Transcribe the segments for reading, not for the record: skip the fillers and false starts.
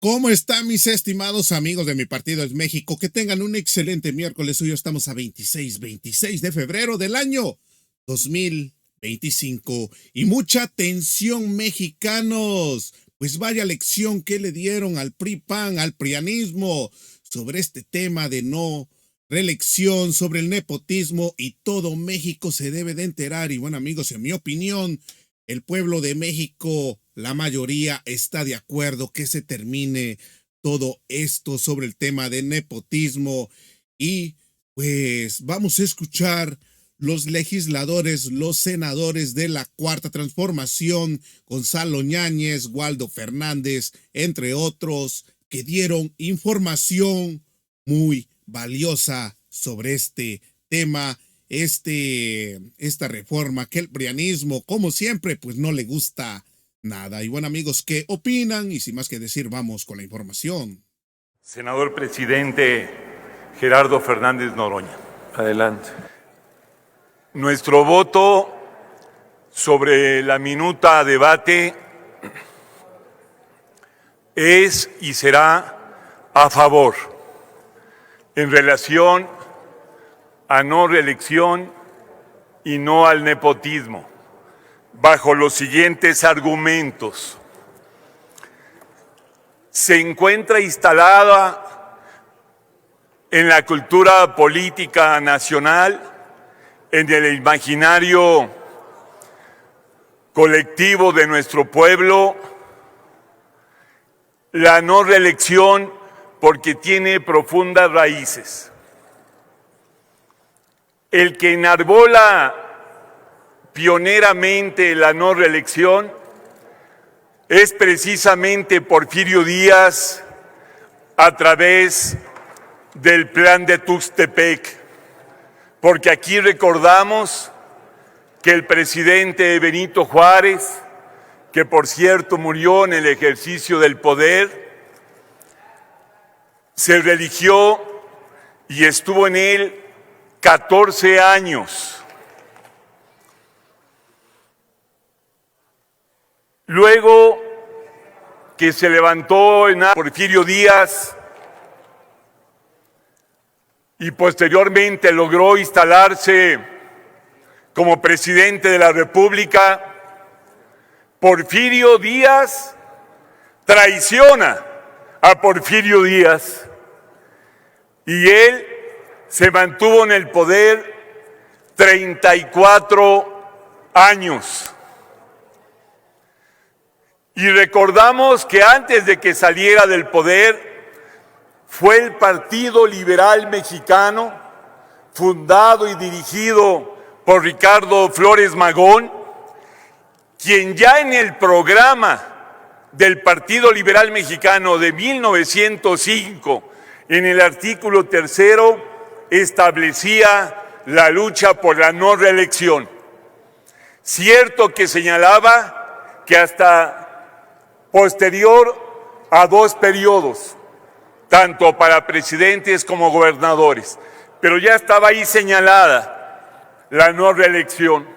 ¿Cómo están mis estimados amigos de mi partido es México? Que tengan un excelente miércoles. Hoy estamos a 26 de febrero del año 2025. Y mucha atención, mexicanos. Pues vaya lección que le dieron al PRI-PAN, al prianismo, sobre este tema de no reelección, sobre el nepotismo, y todo México se debe de enterar. Y bueno, amigos, en mi opinión, el pueblo de México, la mayoría está de acuerdo que se termine todo esto sobre el tema de nepotismo. Y pues vamos a escuchar los legisladores, los senadores de la Cuarta Transformación, Gonzalo Ñáñez, Waldo Fernández, entre otros, que dieron información muy valiosa sobre este tema, esta reforma que el prianismo, como siempre, pues no le gusta nada. Y bueno, amigos, ¿qué opinan? Y sin más que decir, vamos con la información. Senador presidente Gerardo Fernández Noroña. Adelante. Nuestro voto sobre la minuta debate es y será a favor en relación a no reelección y no al nepotismo, bajo los siguientes argumentos. Se encuentra instalada en la cultura política nacional, en el imaginario colectivo de nuestro pueblo, la no reelección porque tiene profundas raíces. El que enarbola pioneramente la no reelección es precisamente Porfirio Díaz a través del Plan de Tuxtepec, porque aquí recordamos que el presidente Benito Juárez, que por cierto murió en el ejercicio del poder, se religió y estuvo en él 14 años. Luego que se levantó en Porfirio Díaz y posteriormente logró instalarse como presidente de la República, Porfirio Díaz traiciona a Porfirio Díaz y él se mantuvo en el poder 34 años. Y recordamos que antes de que saliera del poder, fue el Partido Liberal Mexicano, fundado y dirigido por Ricardo Flores Magón, quien ya en el programa del Partido Liberal Mexicano de 1905, en el artículo 3, establecía la lucha por la no reelección. Cierto que señalaba que hasta posterior a 2 periodos, tanto para presidentes como gobernadores, pero ya estaba ahí señalada la no reelección.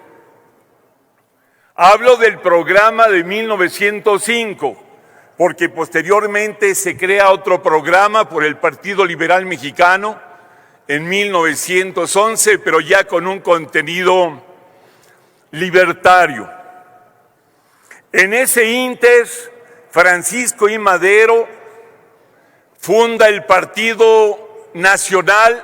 Hablo del programa de 1905, porque posteriormente se crea otro programa por el Partido Liberal Mexicano en 1911, pero ya con un contenido libertario. En ese ínter, Francisco I. Madero funda el Partido Nacional,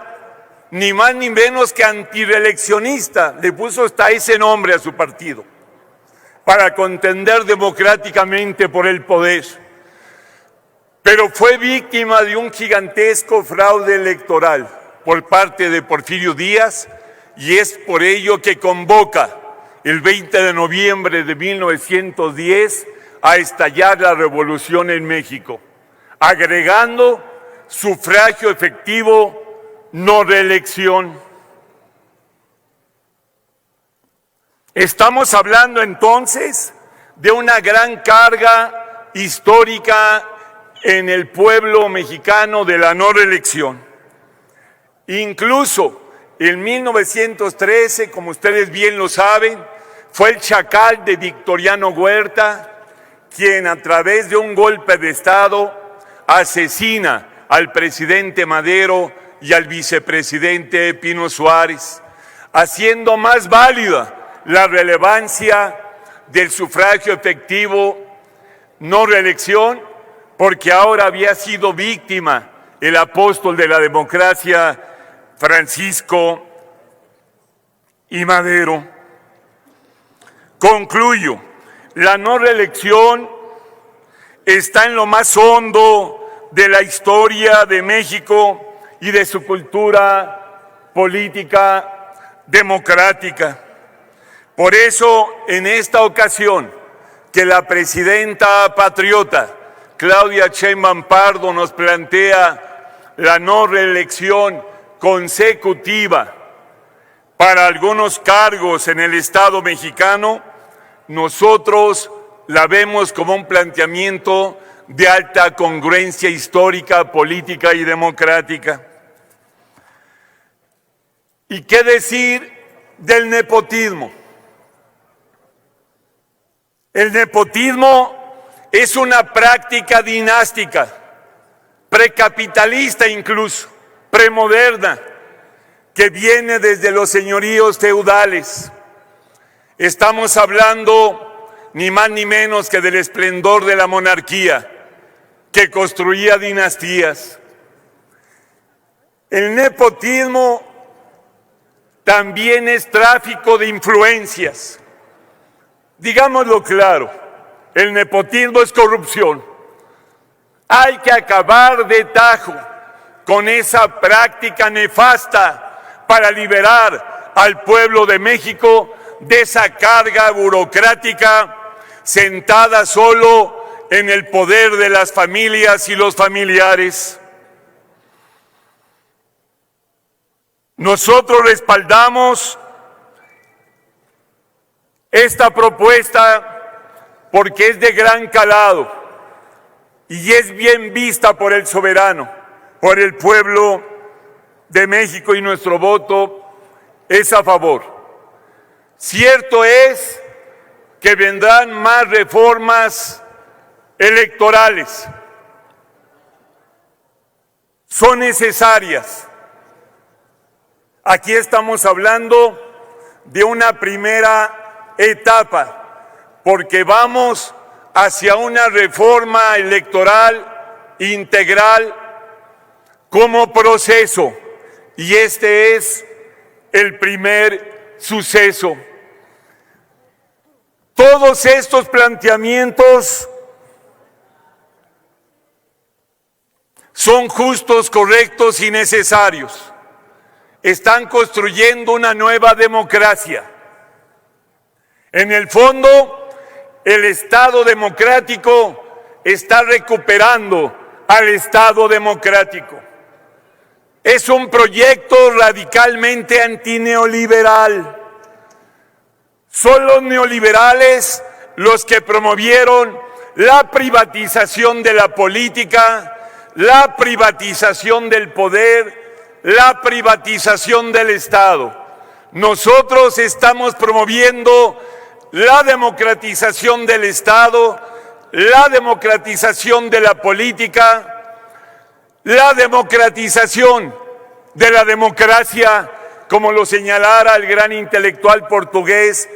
ni más ni menos que antireeleccionista, le puso hasta ese nombre a su partido, para contender democráticamente por el poder. Pero fue víctima de un gigantesco fraude electoral por parte de Porfirio Díaz, y es por ello que convoca el 20 de noviembre de 1910 a estallar la revolución en México, agregando sufragio efectivo, no reelección. Estamos hablando entonces de una gran carga histórica en el pueblo mexicano de la no reelección. Incluso en 1913, como ustedes bien lo saben, fue el chacal de Victoriano Huerta quien a través de un golpe de Estado asesina al presidente Madero y al vicepresidente Pino Suárez, haciendo más válida la relevancia del sufragio efectivo, no reelección, porque ahora había sido víctima el apóstol de la democracia, Francisco y Madero. Concluyo, la no reelección está en lo más hondo de la historia de México y de su cultura política democrática. Por eso, en esta ocasión, que la presidenta patriota Claudia Sheinbaum Pardo nos plantea la no reelección consecutiva para algunos cargos en el Estado mexicano, nosotros la vemos como un planteamiento de alta congruencia histórica, política y democrática. ¿Y qué decir del nepotismo? El nepotismo es una práctica dinástica, precapitalista incluso, premoderna, que viene desde los señoríos feudales. Estamos hablando ni más ni menos que del esplendor de la monarquía, que construía dinastías. El nepotismo también es tráfico de influencias. Digámoslo claro, el nepotismo es corrupción. Hay que acabar de tajo con esa práctica nefasta para liberar al pueblo de México de esa carga burocrática sentada solo en el poder de las familias y los familiares. Nosotros respaldamos esta propuesta porque es de gran calado y es bien vista por el soberano, por el pueblo de México, y nuestro voto es a favor. Cierto es que vendrán más reformas electorales. Son necesarias. Aquí estamos hablando de una primera etapa, porque vamos hacia una reforma electoral integral como proceso, y este es el primer suceso. Todos estos planteamientos son justos, correctos y necesarios. Están construyendo una nueva democracia. En el fondo, el Estado democrático está recuperando al Estado democrático. Es un proyecto radicalmente antineoliberal. Son los neoliberales los que promovieron la privatización de la política, la privatización del poder, la privatización del Estado. Nosotros estamos promoviendo la democratización del Estado, la democratización de la política, la democratización de la democracia, como lo señalara el gran intelectual portugués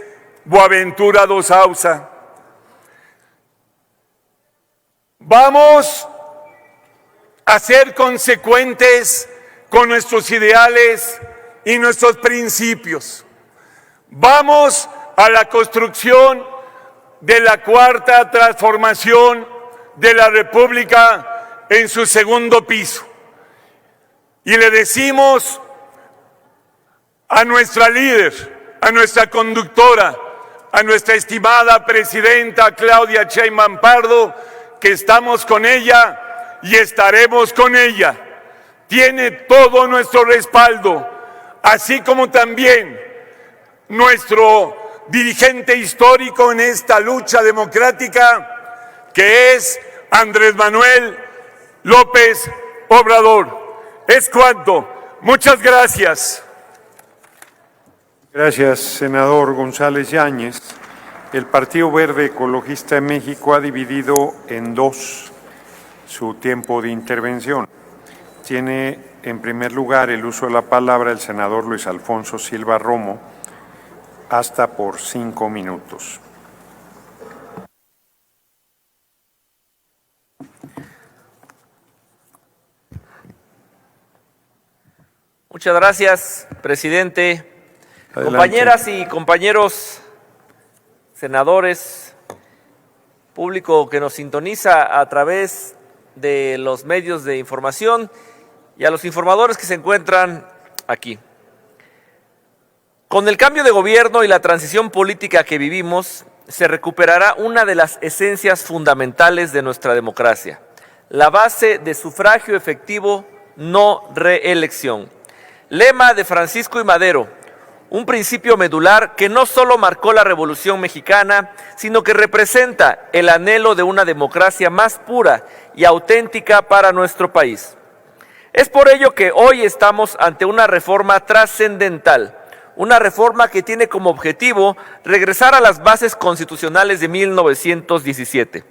Boaventura de Sousa. Vamos a ser consecuentes con nuestros ideales y nuestros principios. Vamos a la construcción de la cuarta transformación de la República en su segundo piso. Y le decimos a nuestra líder, a nuestra conductora, a nuestra estimada presidenta Claudia Sheinbaum Pardo, que estamos con ella y estaremos con ella. Tiene todo nuestro respaldo, así como también nuestro dirigente histórico en esta lucha democrática, que es Andrés Manuel López Obrador. Es cuanto. Muchas gracias. Gracias, senador González Yáñez. El Partido Verde Ecologista de México ha dividido en dos su tiempo de intervención. Tiene en primer lugar el uso de la palabra el senador Luis Alfonso Silva Romo, hasta por 5 minutos. Muchas gracias, presidente. Adelante. Compañeras y compañeros senadores, público que nos sintoniza a través de los medios de información y a los informadores que se encuentran aquí. Con el cambio de gobierno y la transición política que vivimos, se recuperará una de las esencias fundamentales de nuestra democracia, la base de sufragio efectivo, no reelección. Lema de Francisco I. Madero, un principio medular que no solo marcó la Revolución Mexicana, sino que representa el anhelo de una democracia más pura y auténtica para nuestro país. Es por ello que hoy estamos ante una reforma trascendental, una reforma que tiene como objetivo regresar a las bases constitucionales de 1917.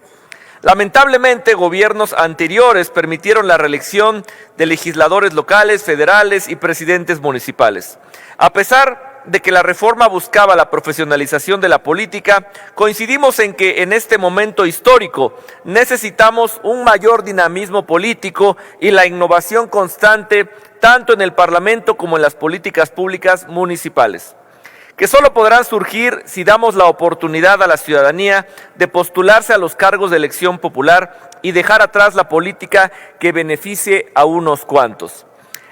Lamentablemente, gobiernos anteriores permitieron la reelección de legisladores locales, federales y presidentes municipales. A pesar de que la reforma buscaba la profesionalización de la política, coincidimos en que en este momento histórico necesitamos un mayor dinamismo político y la innovación constante tanto en el Parlamento como en las políticas públicas municipales, que solo podrán surgir si damos la oportunidad a la ciudadanía de postularse a los cargos de elección popular y dejar atrás la política que beneficie a unos cuantos.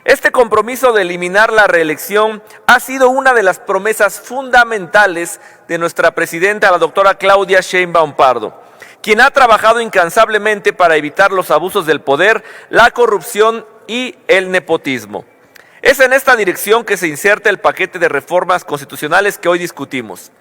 Este compromiso de eliminar la reelección ha sido una de las promesas fundamentales de nuestra presidenta, la doctora Claudia Sheinbaum Pardo, quien ha trabajado incansablemente para evitar los abusos del poder, la corrupción y el nepotismo. Es en esta dirección que se inserta el paquete de reformas constitucionales que hoy discutimos.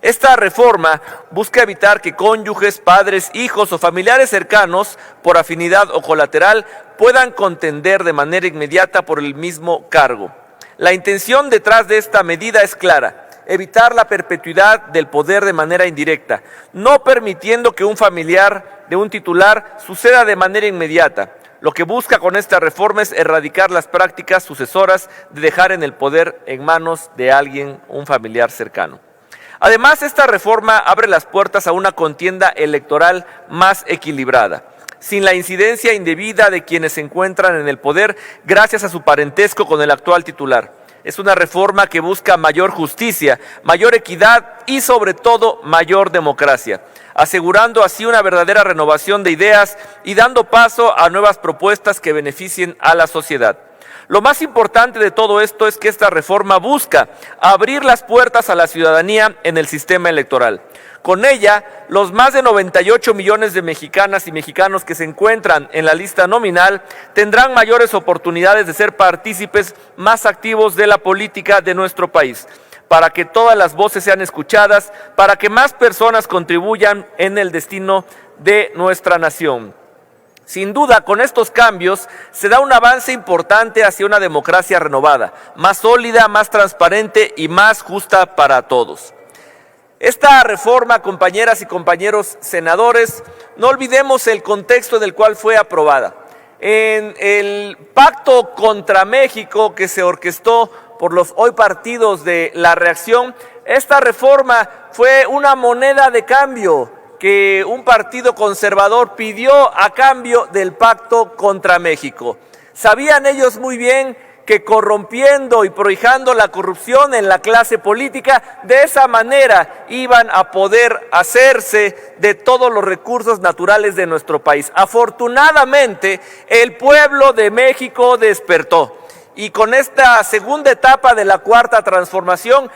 Esta reforma busca evitar que cónyuges, padres, hijos o familiares cercanos, por afinidad o colateral, puedan contender de manera inmediata por el mismo cargo. La intención detrás de esta medida es clara: evitar la perpetuidad del poder de manera indirecta, no permitiendo que un familiar de un titular suceda de manera inmediata. Lo que busca con esta reforma es erradicar las prácticas sucesoras de dejar en el poder en manos de alguien, un familiar cercano. Además, esta reforma abre las puertas a una contienda electoral más equilibrada, sin la incidencia indebida de quienes se encuentran en el poder gracias a su parentesco con el actual titular. Es una reforma que busca mayor justicia, mayor equidad y sobre todo mayor democracia, asegurando así una verdadera renovación de ideas y dando paso a nuevas propuestas que beneficien a la sociedad. Lo más importante de todo esto es que esta reforma busca abrir las puertas a la ciudadanía en el sistema electoral. Con ella, los más de 98 millones de mexicanas y mexicanos que se encuentran en la lista nominal tendrán mayores oportunidades de ser partícipes más activos de la política de nuestro país, para que todas las voces sean escuchadas, para que más personas contribuyan en el destino de nuestra nación. Sin duda, con estos cambios se da un avance importante hacia una democracia renovada, más sólida, más transparente y más justa para todos. Esta reforma, compañeras y compañeros senadores, no olvidemos el contexto en el cual fue aprobada. En el pacto contra México que se orquestó por los hoy partidos de la reacción, esta reforma fue una moneda de cambio que un partido conservador pidió a cambio del pacto contra México. Sabían ellos muy bien que corrompiendo y prohijando la corrupción en la clase política, de esa manera iban a poder hacerse de todos los recursos naturales de nuestro país. Afortunadamente, el pueblo de México despertó. Y con esta segunda etapa de la cuarta transformación,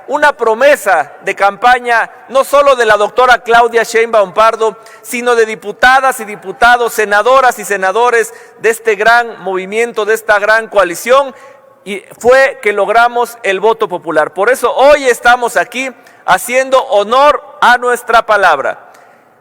una promesa de campaña no solo de la doctora Claudia Sheinbaum Pardo, sino de diputadas y diputados, senadoras y senadores de este gran movimiento, de esta gran coalición, y fue que logramos el voto popular. Por eso hoy estamos aquí haciendo honor a nuestra palabra.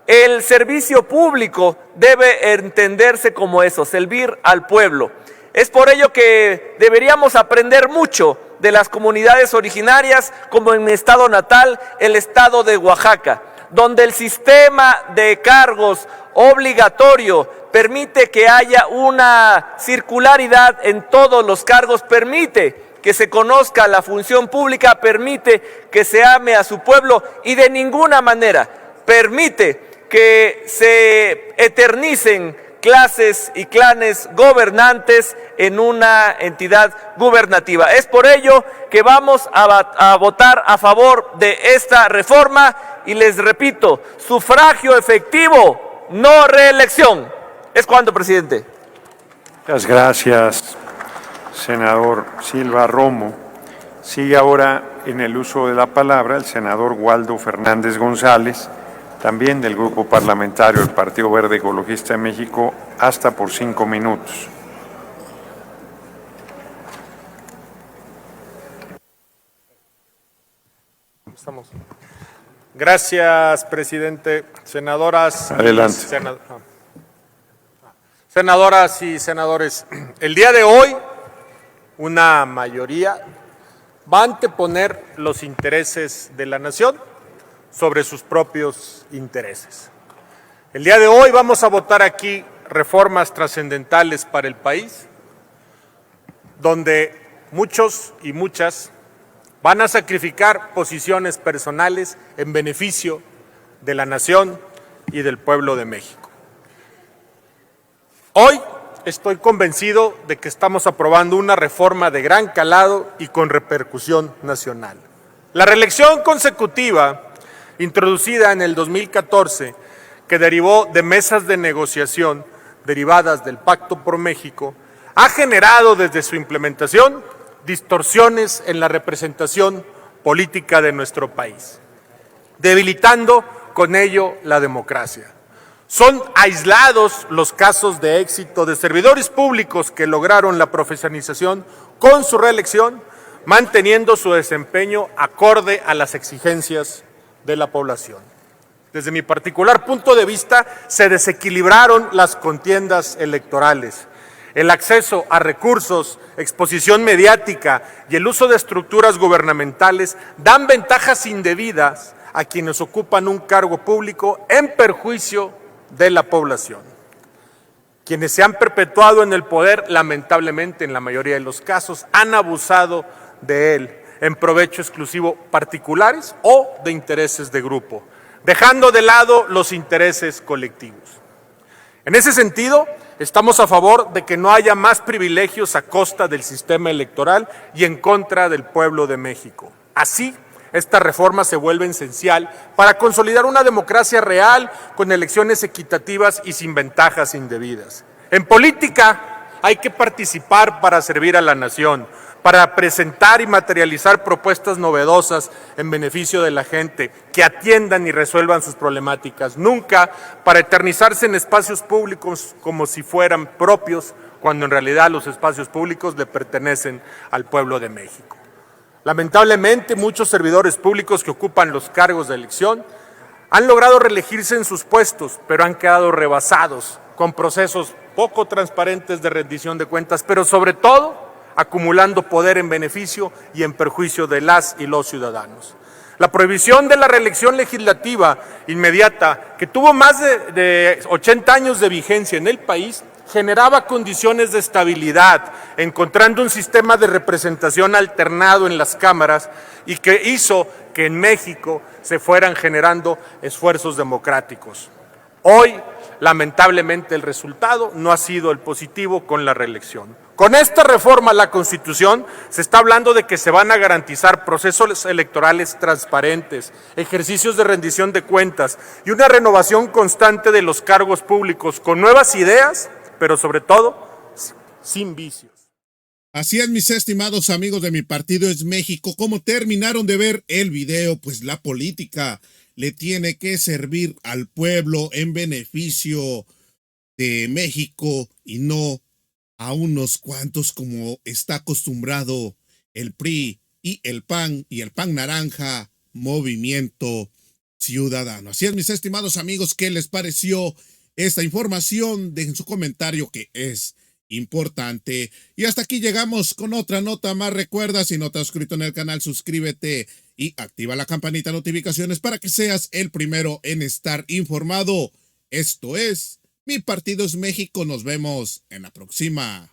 El servicio público debe entenderse como eso, servir al pueblo. Es por ello que deberíamos aprender mucho de las comunidades originarias, como en mi estado natal, el estado de Oaxaca, donde el sistema de cargos obligatorio permite que haya una circularidad en todos los cargos, permite que se conozca la función pública, permite que se ame a su pueblo y de ninguna manera permite que se eternicen clases y clanes gobernantes en una entidad gubernativa. Es por ello que vamos a votar a favor de esta reforma y les repito, sufragio efectivo, no reelección. ¿Es cuánto, presidente? Muchas gracias, senador Silva Romo. Sigue ahora en el uso de la palabra el senador Waldo Fernández González, también del Grupo Parlamentario del Partido Verde Ecologista de México, hasta por 5 minutos. Gracias, presidente. Senadoras. Adelante. Senadoras y senadores, el día de hoy una mayoría va a anteponer los intereses de la nación sobre sus propios intereses. El día de hoy vamos a votar aquí reformas trascendentales para el país, donde muchos y muchas van a sacrificar posiciones personales en beneficio de la nación y del pueblo de México. Hoy estoy convencido de que estamos aprobando una reforma de gran calado y con repercusión nacional. La reelección consecutiva, introducida en el 2014, que derivó de mesas de negociación derivadas del Pacto por México, ha generado desde su implementación distorsiones en la representación política de nuestro país, debilitando con ello la democracia. Son aislados los casos de éxito de servidores públicos que lograron la profesionalización con su reelección, manteniendo su desempeño acorde a las exigencias de la población. Desde mi particular punto de vista, se desequilibraron las contiendas electorales. El acceso a recursos, exposición mediática y el uso de estructuras gubernamentales dan ventajas indebidas a quienes ocupan un cargo público en perjuicio de la población. Quienes se han perpetuado en el poder, lamentablemente, en la mayoría de los casos, han abusado de él en provecho exclusivo particulares o de intereses de grupo, dejando de lado los intereses colectivos. En ese sentido, estamos a favor de que no haya más privilegios a costa del sistema electoral y en contra del pueblo de México. Así, esta reforma se vuelve esencial para consolidar una democracia real con elecciones equitativas y sin ventajas indebidas. En política hay que participar para servir a la nación, para presentar y materializar propuestas novedosas en beneficio de la gente, que atiendan y resuelvan sus problemáticas, nunca para eternizarse en espacios públicos como si fueran propios, cuando en realidad los espacios públicos le pertenecen al pueblo de México. Lamentablemente, muchos servidores públicos que ocupan los cargos de elección han logrado reelegirse en sus puestos, pero han quedado rebasados con procesos poco transparentes de rendición de cuentas, pero sobre todo acumulando poder en beneficio y en perjuicio de las y los ciudadanos. La prohibición de la reelección legislativa inmediata, que tuvo más de 80 años de vigencia en el país, generaba condiciones de estabilidad, encontrando un sistema de representación alternado en las cámaras y que hizo que en México se fueran generando esfuerzos democráticos. Hoy, lamentablemente, el resultado no ha sido el positivo con la reelección. Con esta reforma a la Constitución se está hablando de que se van a garantizar procesos electorales transparentes, ejercicios de rendición de cuentas y una renovación constante de los cargos públicos con nuevas ideas, pero sobre todo sin vicios. Así es, mis estimados amigos de Mi Partido es México. ¿Cómo terminaron de ver el video? Pues la política le tiene que servir al pueblo en beneficio de México y no a unos cuantos como está acostumbrado el PRI y el PAN naranja, Movimiento Ciudadano. Así es, mis estimados amigos, ¿qué les pareció esta información? Dejen su comentario, que es importante. Y hasta aquí llegamos con otra nota más. Recuerda, si no te has suscrito en el canal, suscríbete y activa la campanita de notificaciones para que seas el primero en estar informado. Esto es Mi partido es México. Nos vemos en la próxima.